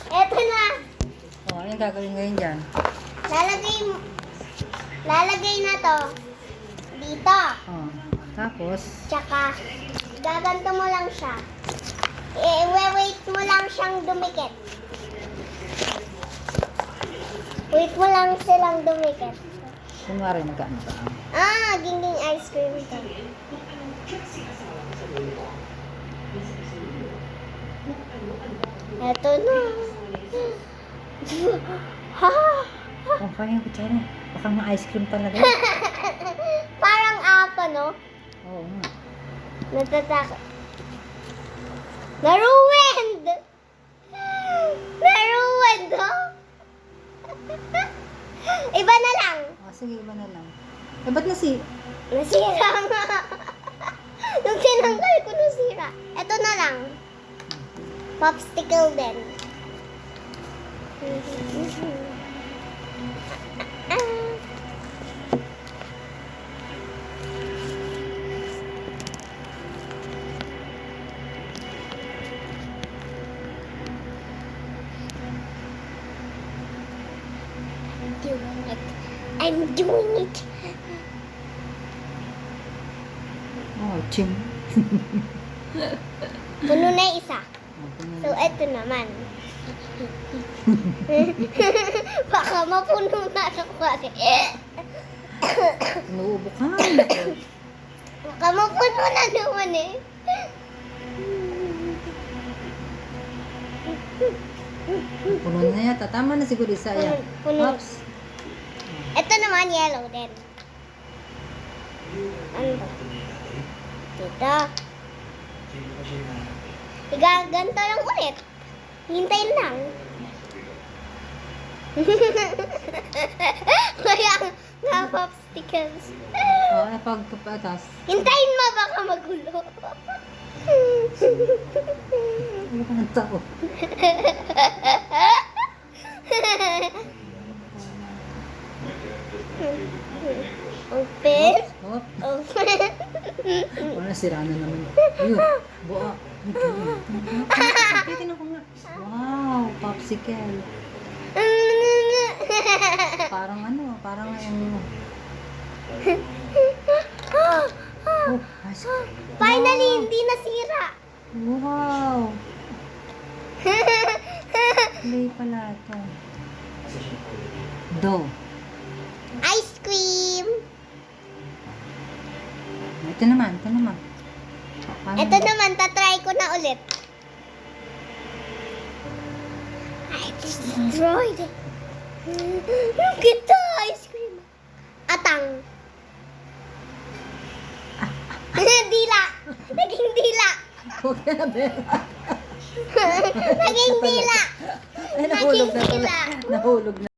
Eto na. Oh, anong gagawin ngayon dyan? Lalagay na to. Dito. Oh, tapos, Tsaka, gaganto mo lang siya. I-wait mo lang siyang dumikit. Wait mo lang silang dumikit. kunwari nagkaano ka. Ginging ice cream to. Eto na. Ha? Oh, kaya yung kutsara. Baka nga ice cream talaga. Parang ako, no? Oo nga. Natatakot. Naruwind! Naruwind, oh? Iba na lang. Oh, sige, iba na lang. Eh, ba't Nasira nga. Nung tinanggal ko, nasira. Ito na lang. Popsicle din. I'm doing it. Oh, chim. Puno na yung isa. Oh, puno So, na. eto naman. Baka mapuno na ng kwari. Inuubo ka. Baka mapuno na naman eh. Puno na yata. Tama na siguro isa yan. Puno. Oops. Ito naman yellow din. Ano to? Dito. Ganito lang ulit. Hintayin lang. Kaya nga popsicles. Oh, pagkapatas. Hintayin mo baka magulo. Ano ka ng tao? Open. Oh, Open. wala, sira na naman. Ayun, buo. Titignan ko nga. Wow, popsicle. Parang ano, parang yung... Oh, ice cream. Finally, hindi nasira. Wow. Play pala ito. Dough. Ice cream. Ito naman, ito naman. Paano Ito ba? naman, tatry ko na ulit. I destroyed it. Look at the ice cream. Atang. Dila. Naging dila. Huwag ka na, Bella. Naging dila. Ay, nahulog na Naging tuloy. dila. Nahulog na.